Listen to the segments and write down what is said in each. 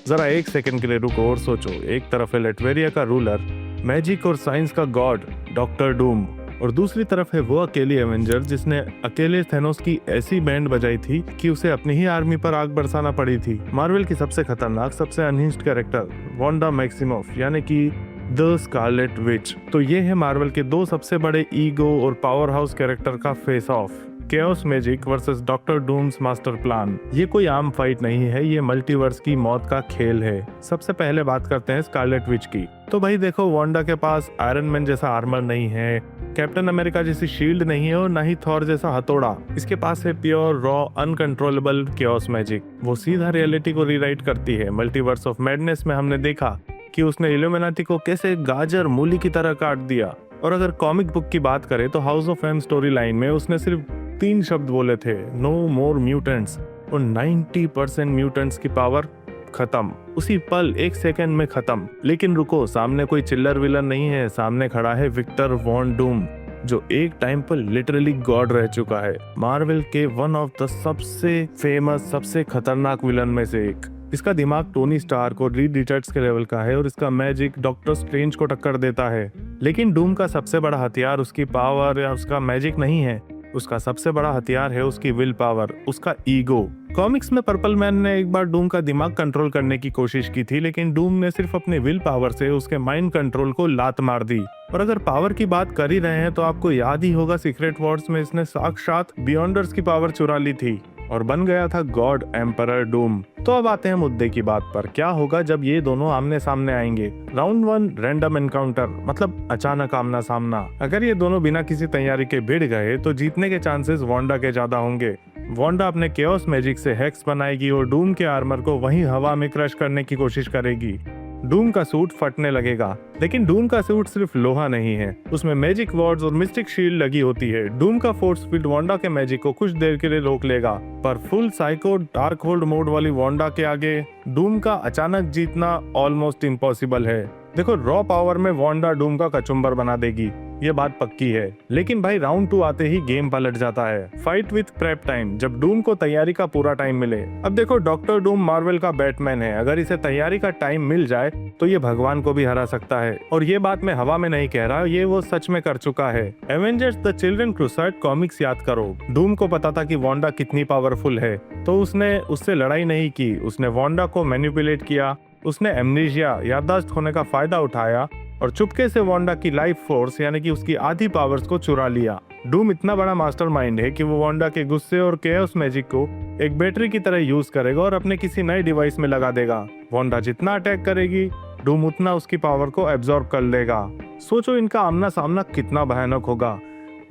जरा एक सेकंड के लिए रुको और सोचो। एक तरफ है लेटवेरिया का रूलर, मैजिक और साइंस का गॉड डॉक्टर डूम, और दूसरी तरफ है वो अकेली एवेंजर जिसने अकेले थेनोस की ऐसी बैंड बजाई थी कि उसे अपनी ही आर्मी पर आग बरसाना पड़ी थी। मार्वल की सबसे खतरनाक, सबसे अनहिंज्ड कैरेक्टर वांडा मैक्सिमोफ यानी कि द स्कारलेट विच। तो ये है मार्वल के दो सबसे बड़े ईगो और पावर हाउस कैरेक्टर का face off, chaos magic versus Doctor Doom's master plan. ये कोई आम फाइट नहीं है, ये मल्टीवर्स की मौत का खेल है। सबसे पहले बात करते हैं स्कारलेट विच की। तो भाई देखो, वांडा के पास आयरन मैन जैसा आर्मर नहीं है, कैप्टन अमेरिका जैसी शील्ड नहीं है और ना ही थॉर जैसा हथौड़ा। इसके पास है pure raw uncontrollable chaos magic. वो सीधा रियलिटी को रीराइट करती है। मल्टीवर्स ऑफ मैडनेस में हमने देखा कि उसने इल्यूमिनाटी को कैसे गाजर मूली की तरह काट दिया। और अगर कॉमिक बुक की बात करें तो House of M story line में उसने सिर्फ 3 शब्द बोले थे, नो मोर म्यूटेंट्स, और 90% म्यूटेंट्स की पावर खत्म, उसी पल 1 सेकंड में खत्म। लेकिन रुको, सामने कोई चिल्लर विलन नहीं है, सामने खड़ा है विक्टर वॉन डूम, जो एक टाइम पर लिटरली गॉड रह चुका है, मार्वल के वन ऑफ द सबसे फेमस, सबसे खतरनाक विलन में से एक। इसका दिमाग टोनी स्टार्क और रीड रिचर्ड्स के लेवल का है और इसका मैजिक डॉक्टर स्ट्रेंज को टक्कर देता है। लेकिन डूम का सबसे बड़ा हथियार उसकी पावर या उसका मैजिक नहीं है, उसका सबसे बड़ा हथियार है उसकी विल पावर, उसका ईगो। कॉमिक्स में पर्पल मैन ने एक बार डूम का दिमाग कंट्रोल करने की कोशिश की थी, लेकिन डूम ने सिर्फ अपने विल पावर से उसके माइंड कंट्रोल को लात मार दी। और अगर पावर की बात कर ही रहे हैं तो आपको याद ही होगा सीक्रेट वॉर्स में इसने साक्षात बियॉन्डर्स की पावर चुरा ली थी और बन गया था गॉड एम्परर डूम। तो अब आते हैं मुद्दे की बात पर। क्या होगा जब ये दोनों आमने सामने आएंगे? राउंड 1 रैंडम एनकाउंटर, मतलब अचानक आमना सामना। अगर ये दोनों बिना किसी तैयारी के भिड़ गए तो जीतने के चांसेस वांडा के ज्यादा होंगे। वांडा अपने केओस मैजिक से हेक्स बनाएगी और डूम के आर्मर को वहीं हवा में क्रश करने की कोशिश करेगी। डूम का सूट फटने लगेगा, लेकिन डूम का सूट सिर्फ लोहा नहीं है, उसमें मैजिक वर्ड्स और मिस्टिक शील्ड लगी होती है। डूम का फोर्स फील्ड वांडा के मैजिक को कुछ देर के लिए रोक लेगा, पर full psycho dark hold mode वाली वांडा के आगे डूम का अचानक जीतना ऑलमोस्ट इम्पॉसिबल है। देखो, रॉ पावर में वांडा डूम का कचुम्बर बना देगी, ये बात पक्की है। लेकिन भाई राउंड 2 आते ही गेम पलट जाता है। फाइट विथ प्रेप टाइम, जब डूम को तैयारी का पूरा टाइम मिले। अब देखो, डॉक्टर डूम मार्वल का बैटमैन है, अगर इसे तैयारी का टाइम मिल जाए तो ये भगवान को भी हरा सकता है। और ये बात मैं हवा में नहीं कह रहा, ये वो सच में कर चुका है। एवेंजर्स द चिल्ड्रन क्रूसाइड कॉमिक्स याद करो। डूम को पता था कि वांडा कितनी पावरफुल है, तो उसने उससे लड़ाई नहीं की, उसने वांडा को मैनिपुलेट किया, उसने एमनीशिया याददाश्त होने का फायदा उठाया और चुपके से वांडा की लाइफ फोर्स यानी कि उसकी आधी पावर्स को चुरा लिया। डूम इतना बड़ा मास्टरमाइंड है कि वो वांडा के गुस्से और केओस मैजिक को एक बैटरी की तरह यूज करेगा और अपने किसी नए डिवाइस में लगा देगा। वांडा जितना अटैक करेगी, डूम उतना उसकी पावर को एब्जॉर्ब कर लेगा। सोचो इनका आमना सामना कितना भयानक होगा।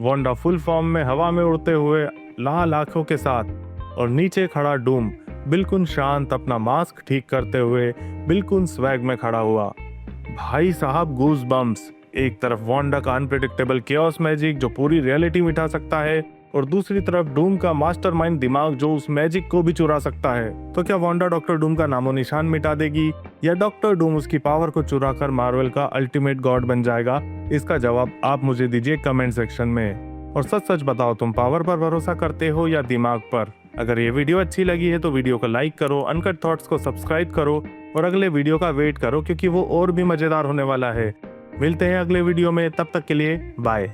वांडा फुल फॉर्म में हवा में उड़ते हुए, लाल आंखों के साथ, और नीचे खड़ा डूम बिल्कुल शांत, अपना मास्क ठीक करते हुए बिल्कुल स्वैग में खड़ा हुआ। भाई साहब, गूज बम्स। एक तरफ वांडा का अनप्रेडिक्टेबल केओस मैजिक जो पूरी रियलिटी मिटा सकता है, और दूसरी तरफ डूम का मास्टरमाइंड दिमाग जो उस मैजिक को भी चुरा सकता है। तो क्या वांडा डॉक्टर डूम का नामो निशान मिटा देगी, या डॉक्टर डूम उसकी पावर को चुराकर मार्वल का अल्टीमेट गॉड बन जाएगा? इसका जवाब आप मुझे दीजिए कमेंट सेक्शन में। और सच सच बताओ, तुम पावर पर भरोसा करते हो या दिमाग पर? अगर ये वीडियो अच्छी लगी है तो वीडियो को लाइक करो, अनकट थॉट्स को सब्सक्राइब करो और अगले वीडियो का वेट करो, क्योंकि वो और भी मजेदार होने वाला है। मिलते हैं अगले वीडियो में, तब तक के लिए बाय।